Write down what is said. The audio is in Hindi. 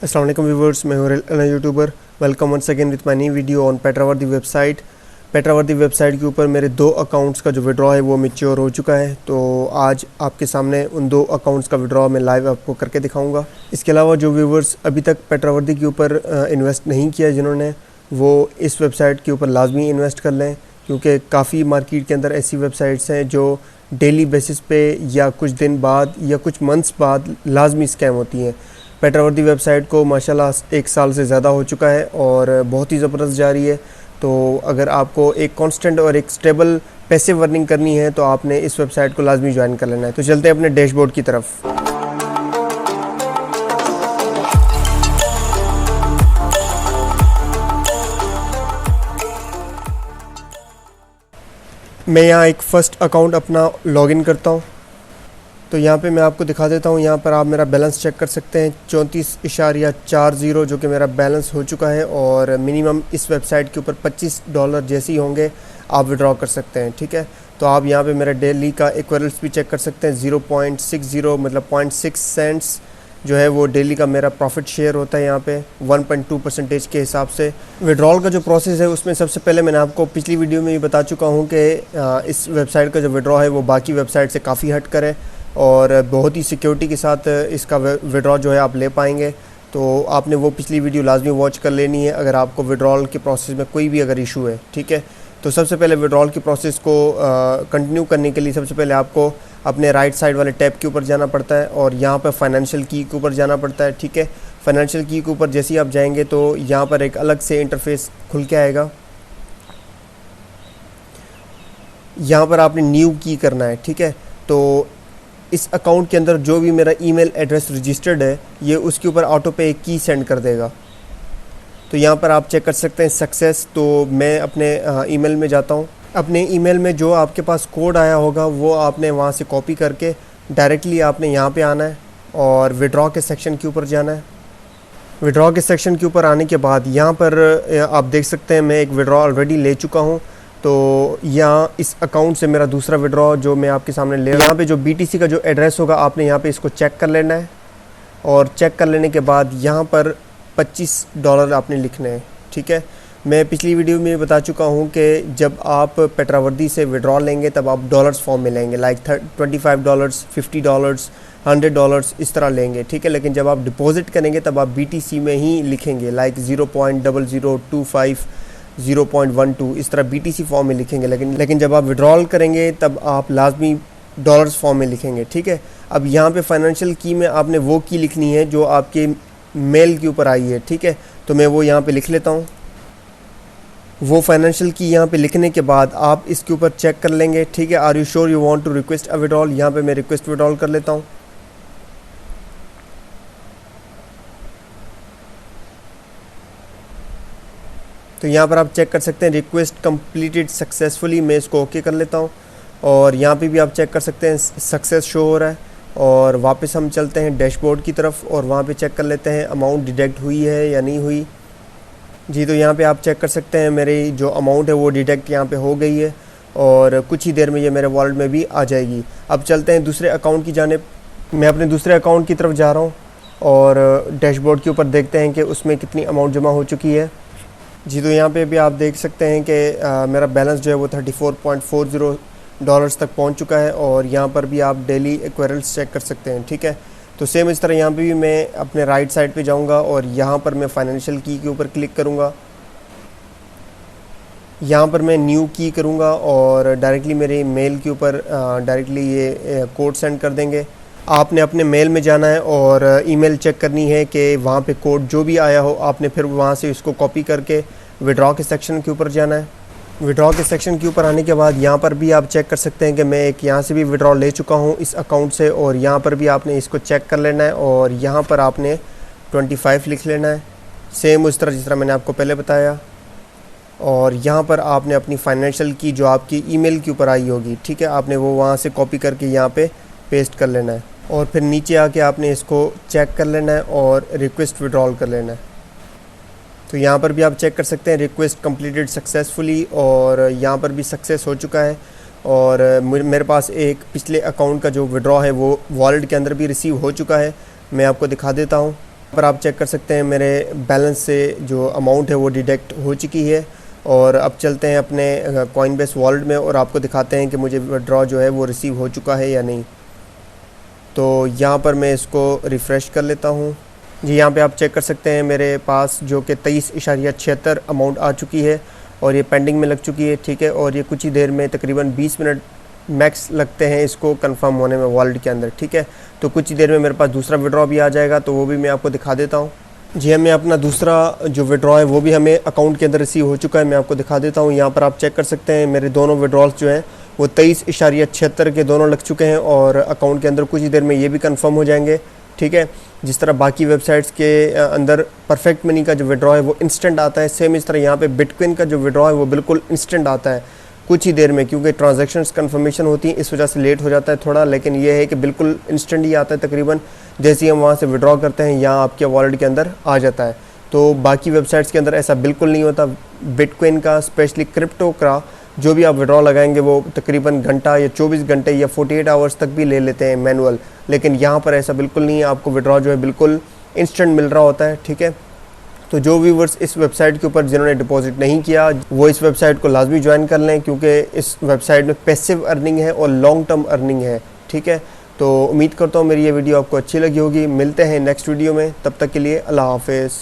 अस्सलाम वालेकुम व्यूवर्स, मैं हूं YouTuber. Welcome once again with my new video on पेट्रावर्दी वेबसाइट। पेट्रावर्दी वेबसाइट के ऊपर मेरे 2 अकाउंट्स का जो विड्रॉ है वो मैच्योर हो चुका है। तो आज आपके सामने उन 2 अकाउंट्स का विड्रॉ मैं लाइव आपको करके दिखाऊंगा। इसके अलावा जो व्यूवर्स अभी तक पेट्रावर्दी के ऊपर इन्वेस्ट नहीं किया जिन्होंने, वो इस वेबसाइट के ऊपर लाजमी इन्वेस्ट कर लें, क्योंकि काफ़ी मार्केट के अंदर ऐसी वेबसाइट्स हैं जो डेली बेसिस पे या कुछ दिन बाद या कुछ मंथ्स बाद लाजमी स्कैम होती हैं। पेट्रावर्दी वेबसाइट को माशाल्लाह 1 साल से ज़्यादा हो चुका है और बहुत ही ज़बरदस्त जा रही है। तो अगर आपको एक कांस्टेंट और एक स्टेबल पैसिव अर्निंग करनी है तो आपने इस वेबसाइट को लाजमी ज्वाइन कर लेना है। तो चलते हैं अपने डैशबोर्ड की तरफ। मैं यहाँ एक फ़र्स्ट अकाउंट अपना लॉगिन करता हूँ। तो यहाँ पे मैं आपको दिखा देता हूँ, यहाँ पर आप मेरा बैलेंस चेक कर सकते हैं 34.40 जो कि मेरा बैलेंस हो चुका है। और मिनिमम इस वेबसाइट के ऊपर $25 जैसे ही होंगे आप विड्रॉ कर सकते हैं, ठीक है। तो आप यहाँ पे मेरा डेली का इक्विवेलेंस भी चेक कर सकते हैं। 0.60 मतलब 0.6 सेंट्स जो है वो डेली का मेरा प्रॉफिट शेयर होता है यहाँ पे 1.2% के हिसाब से। विड्रॉल का जो प्रोसेस है उसमें सबसे पहले मैंने आपको पिछली वीडियो में भी बता चुका हूँ कि इस वेबसाइट का जो विड्रॉ है वो बाकी वेबसाइट से काफ़ी हट कर है और बहुत ही सिक्योरिटी के साथ इसका विड्रॉ जो है आप ले पाएंगे। तो आपने वो पिछली वीडियो लाजमी वॉच कर लेनी है अगर आपको विड्रॉल के प्रोसेस में कोई भी अगर इशू है, ठीक है। तो सबसे पहले विड्रॉल की प्रोसेस को कंटिन्यू करने के लिए सबसे पहले आपको अपने राइट साइड वाले टैब के ऊपर जाना पड़ता है और यहाँ पर फाइनेंशियल की के ऊपर जाना पड़ता है, ठीक है। फाइनेंशियल की के ऊपर जैसे ही आप जाएंगे तो यहाँ पर एक अलग से इंटरफेस खुल के आएगा। यहाँ पर आपने न्यू की करना है, ठीक है। तो इस अकाउंट के अंदर जो भी मेरा ईमेल एड्रेस रजिस्टर्ड है ये उसके ऊपर ऑटो पे एक की सेंड कर देगा। तो यहाँ पर आप चेक कर सकते हैं सक्सेस। तो मैं अपने ईमेल में जाता हूँ। अपने ईमेल में जो आपके पास कोड आया होगा वो आपने वहाँ से कॉपी करके डायरेक्टली आपने यहाँ पे आना है और विड्रॉ के सेक्शन के ऊपर जाना है। विड्रॉ के सेक्शन के ऊपर आने के बाद यहाँ पर आप देख सकते हैं मैं एक विड्रॉ ऑलरेडी ले चुका हूँ। तो यहाँ इस अकाउंट से मेरा दूसरा विड्रॉ जो मैं आपके सामने ले रहा हूँ, यहाँ पे जो BTC का जो एड्रेस होगा आपने यहाँ पे इसको चेक कर लेना है और चेक कर लेने के बाद यहाँ पर $25 आपने लिखने हैं, ठीक है। मैं पिछली वीडियो में बता चुका हूँ कि जब आप पेट्रावर्दी से विड्रॉ लेंगे तब आप डॉलर्स फॉर्म में लेंगे, लाइक $25, $50, $100 इस तरह लेंगे, ठीक है। लेकिन जब आप डिपॉजिट करेंगे तब आप BTC में ही लिखेंगे, लाइक 0.0025 0.12 इस तरह BTC फॉर्म में लिखेंगे। लेकिन जब आप विड्रॉल करेंगे तब आप लाजमी डॉलर्स फॉर्म में लिखेंगे, ठीक है। अब यहाँ पे फाइनेंशियल की में आपने वो की लिखनी है जो आपके मेल के ऊपर आई है, ठीक है। तो मैं वो यहाँ पे लिख लेता हूँ। वो फाइनेंशियल की यहाँ पे लिखने के बाद आप इसके ऊपर चेक कर लेंगे, ठीक है। Are you sure you want to request a withdrawal, यहाँ पे मैं रिक्वेस्ट विड्रॉल कर लेता हूँ। तो यहाँ पर आप चेक कर सकते हैं रिक्वेस्ट कंप्लीटेड सक्सेसफुली, मैं इसको ओके कर लेता हूँ। और यहाँ पे भी आप चेक कर सकते हैं सक्सेस शो हो रहा है। और वापस हम चलते हैं डैशबोर्ड की तरफ और वहाँ पे चेक कर लेते हैं अमाउंट डिडक्ट हुई है या नहीं हुई। जी, तो यहाँ पे आप चेक कर सकते हैं मेरी जो अमाउंट है वो डिडक्ट यहाँ पे हो गई है और कुछ ही देर में ये मेरे वॉलेट में भी आ जाएगी। अब चलते हैं दूसरे अकाउंट की जानिब। मैं अपने दूसरे अकाउंट की तरफ जा रहा हूँ और डैशबोर्ड के ऊपर देखते हैं कि उसमें कितनी अमाउंट जमा हो चुकी है। जी, तो यहाँ पे भी आप देख सकते हैं कि मेरा बैलेंस जो है वो $34.40 तक पहुँच चुका है और यहाँ पर भी आप डेली इक्विवेलेंस चेक कर सकते हैं, ठीक है। तो सेम इस तरह यहाँ पे भी मैं अपने राइट साइड पे जाऊँगा और यहाँ पर मैं फाइनेंशियल की के ऊपर क्लिक करूँगा। यहाँ पर मैं न्यू की करूँगा और डायरेक्टली मेरे मेल के ऊपर डायरेक्टली ये कोड सेंड कर देंगे। आपने अपने मेल में जाना है और ईमेल चेक करनी है कि वहाँ पे कोड जो भी आया हो आपने फिर वहाँ से इसको कॉपी करके विड्रॉ के सेक्शन के ऊपर जाना है। विड्रॉ के सेक्शन के ऊपर आने के बाद यहाँ पर भी आप चेक कर सकते हैं कि मैं एक यहाँ से भी विड्रॉ ले चुका हूँ इस अकाउंट से और यहाँ पर भी आपने इसको चेक कर लेना है और यहाँ पर आपने 25 लिख लेना है, सेम उस तरह जिस तरह मैंने आपको पहले बताया। और यहाँ पर आपने अपनी फाइनेंशियल की जो आपकी ईमेल के ऊपर आई होगी, ठीक है, आपने वो वहाँ से कॉपी करके यहाँ पे पेस्ट कर लेना है और फिर नीचे आके आपने इसको चेक कर लेना है और रिक्वेस्ट विड्रॉल कर लेना है। तो यहाँ पर भी आप चेक कर सकते हैं रिक्वेस्ट कंप्लीटेड सक्सेसफुली और यहाँ पर भी सक्सेस हो चुका है। और मेरे पास एक पिछले अकाउंट का जो विड्रॉ है वो वॉलेट के अंदर भी रिसीव हो चुका है। मैं आपको दिखा देता हूँ। पर आप चेक कर सकते हैं मेरे बैलेंस से जो अमाउंट है वो डिडक्ट हो चुकी है। और अब चलते हैं अपने कॉइनबेस वॉलेट में और आपको दिखाते हैं कि मुझे विड्रॉ जो है वो रिसीव हो चुका है या नहीं। तो यहाँ पर मैं इसको रिफ़्रेश कर लेता हूँ जी। यहाँ पे आप चेक कर सकते हैं मेरे पास जो कि 23.76 अमाउंट आ चुकी है और ये पेंडिंग में लग चुकी है, ठीक है। और ये कुछ ही देर में तकरीबन 20 मिनट मैक्स लगते हैं इसको कंफर्म होने में वॉलेट के अंदर, ठीक है। तो कुछ ही देर में मेरे पास दूसरा विड्रॉ भी आ जाएगा, तो वो भी मैं आपको दिखा देता हूँ जी। हमें अपना दूसरा जो विड्रॉ है वो भी हमें अकाउंट के अंदर रिसीव हो चुका है, मैं आपको दिखा देता हूँ। यहाँ पर आप चेक कर सकते हैं मेरे दोनों विड्रॉल्स जो हैं वो 23.76 के दोनों लग चुके हैं और अकाउंट के अंदर कुछ ही देर में ये भी कंफर्म हो जाएंगे, ठीक है। जिस तरह बाकी वेबसाइट्स के अंदर परफेक्ट मनी का जो विड्रॉ है वो इंस्टेंट आता है, सेम इस तरह यहाँ पे बिटकॉइन का जो विड्रॉ है वो बिल्कुल इंस्टेंट आता है कुछ ही देर में, क्योंकि ट्रांजैक्शंस कंफर्मेशन होती हैं इस वजह से लेट हो जाता है थोड़ा, लेकिन ये है कि बिल्कुल इंस्टेंट ही आता है। तकरीबन जैसे ही हम वहाँ से विड्रॉ करते हैं यहाँ आपके वॉलेट के अंदर आ जाता है। तो बाकी वेबसाइट्स के अंदर ऐसा बिल्कुल नहीं होता। बिटकॉइन का स्पेशली क्रिप्टो का जो भी आप विड्रॉ लगाएंगे वो तकरीबन घंटा या 24 घंटे या 48 आवर्स तक भी ले लेते हैं मैनुअल, लेकिन यहाँ पर ऐसा बिल्कुल नहीं है। आपको विड्रॉ जो है बिल्कुल इंस्टेंट मिल रहा होता है, ठीक है। तो जो व्यूवर्स इस वेबसाइट के ऊपर जिन्होंने डिपॉजिट नहीं किया वो इस वेबसाइट को लाजमी ज्वाइन कर लें, क्योंकि इस वेबसाइट में पैसिव अर्निंग है और लॉन्ग टर्म अर्निंग है, ठीक है। तो उम्मीद करता हूँ मेरी ये वीडियो आपको अच्छी लगी होगी। मिलते हैं नेक्स्ट वीडियो में, तब तक के लिए अल्लाह हाफिज़।